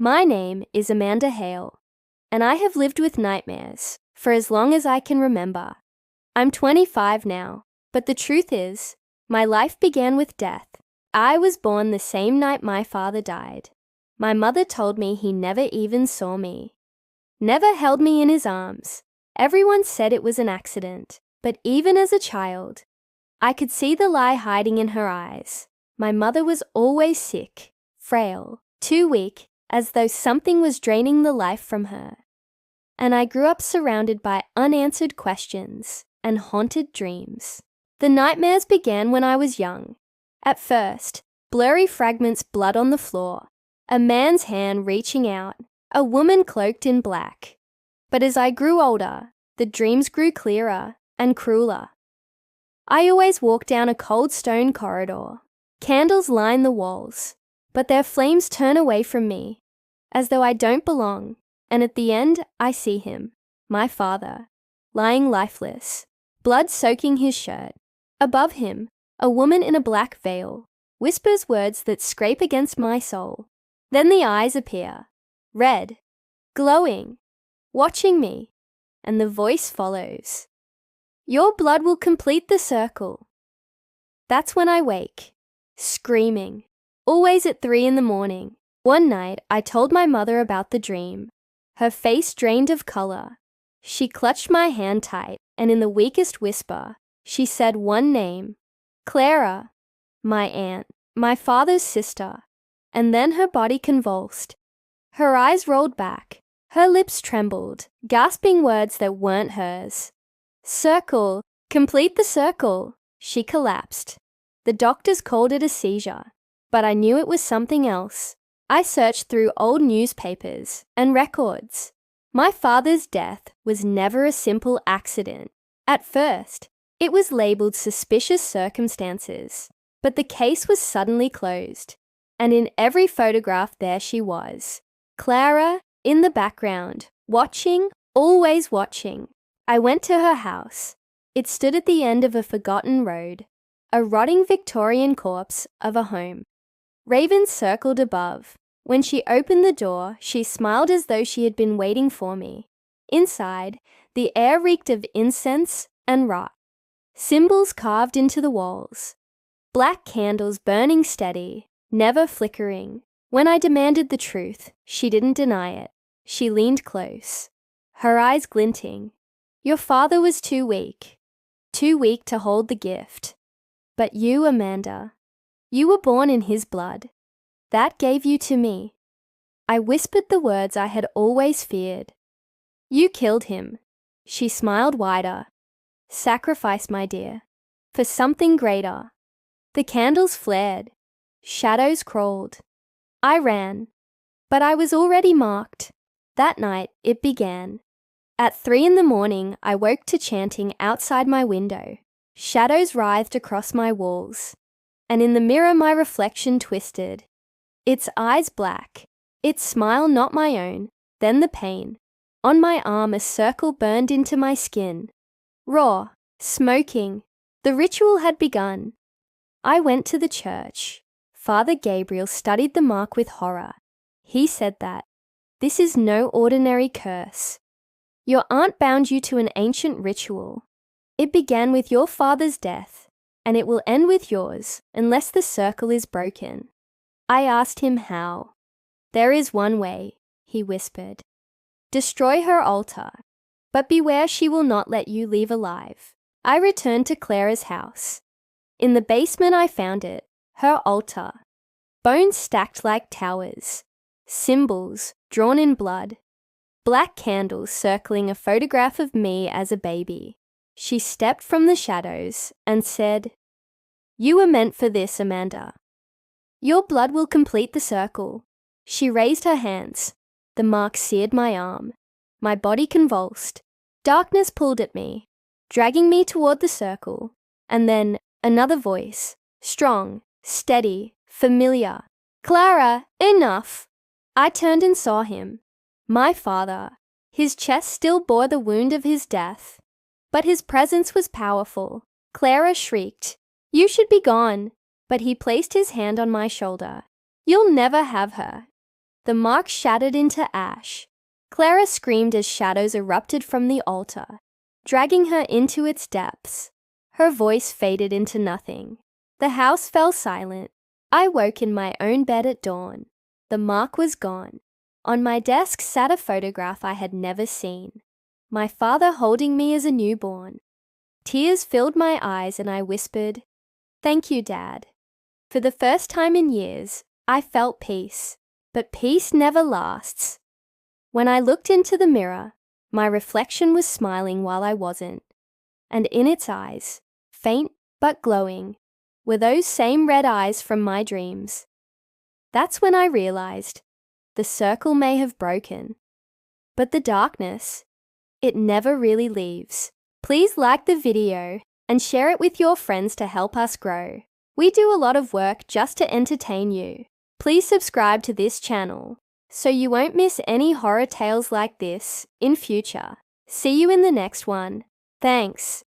My name is Amanda Hale, and I have lived with nightmares for as long as I can remember. I'm 25 now, but the truth is, my life began with death. I was born the same night my father died. My mother told me he never even saw me, never held me in his arms. Everyone said it was an accident, but even as a child, I could see the lie hiding in her eyes. My mother was always sick, frail, too weak, as though something was draining the life from her. And I grew up surrounded by unanswered questions and haunted dreams. The nightmares began when I was young. At first, blurry fragments, blood on the floor, a man's hand reaching out, a woman cloaked in black. But as I grew older, the dreams grew clearer and crueler. I always walked down a cold stone corridor. Candles line the walls, but their flames turn away from me, as though I don't belong, and at the end I see him, my father, lying lifeless, blood soaking his shirt. Above him, a woman in a black veil whispers words that scrape against my soul. Then the eyes appear, red, glowing, watching me, and the voice follows. Your blood will complete the circle. That's when I wake, screaming, always at 3 a.m. One night, I told my mother about the dream. Her face drained of color. She clutched my hand tight, and in the weakest whisper, she said one name, Clara, my aunt, my father's sister. And then her body convulsed. Her eyes rolled back. Her lips trembled, gasping words that weren't hers. Circle, complete the circle. She collapsed. The doctors called it a seizure, but I knew it was something else. I searched through old newspapers and records. My father's death was never a simple accident. At first, it was labeled suspicious circumstances, but the case was suddenly closed. And in every photograph there she was, Clara in the background, watching, always watching. I went to her house. It stood at the end of a forgotten road, a rotting Victorian corpse of a home. Ravens circled above. When she opened the door, she smiled as though she had been waiting for me. Inside, the air reeked of incense and rot. Symbols carved into the walls. Black candles burning steady, never flickering. When I demanded the truth, she didn't deny it. She leaned close, her eyes glinting. Your father was too weak to hold the gift. But you, Amanda, you were born in his blood. That gave you to me. I whispered the words I had always feared. You killed him. She smiled wider. Sacrifice, my dear, for something greater. The candles flared. Shadows crawled. I ran, but I was already marked. That night it began. At 3 a.m, I woke to chanting outside my window. Shadows writhed across my walls, and in the mirror my reflection twisted. Its eyes black, its smile not my own, then the pain. On my arm a circle burned into my skin. Raw, smoking, the ritual had begun. I went to the church. Father Gabriel studied the mark with horror. He said that, this is no ordinary curse. Your aunt bound you to an ancient ritual. It began with your father's death, and it will end with yours unless the circle is broken. I asked him how. There is one way, he whispered. Destroy her altar, but beware she will not let you leave alive. I returned to Clara's house. In the basement I found it, her altar. Bones stacked like towers, symbols drawn in blood, black candles circling a photograph of me as a baby. She stepped from the shadows and said, You were meant for this, Amanda. Your blood will complete the circle. She raised her hands. The mark seared my arm. My body convulsed. Darkness pulled at me, dragging me toward the circle. And then another voice, strong, steady, familiar. Clara, enough! I turned and saw him. My father. His chest still bore the wound of his death. But his presence was powerful. Clara shrieked, You should be gone. But he placed his hand on my shoulder. You'll never have her. The mark shattered into ash. Clara screamed as shadows erupted from the altar, dragging her into its depths. Her voice faded into nothing. The house fell silent. I woke in my own bed at dawn. The mark was gone. On my desk sat a photograph I had never seen. My father holding me as a newborn. Tears filled my eyes and I whispered, "Thank you, Dad." For the first time in years, I felt peace. But peace never lasts. When I looked into the mirror, my reflection was smiling while I wasn't. And in its eyes, faint but glowing, were those same red eyes from my dreams. That's when I realized the circle may have broken, but the darkness, it never really leaves. Please like the video and share it with your friends to help us grow. We do a lot of work just to entertain you. Please subscribe to this channel so you won't miss any horror tales like this in future. See you in the next one. Thanks.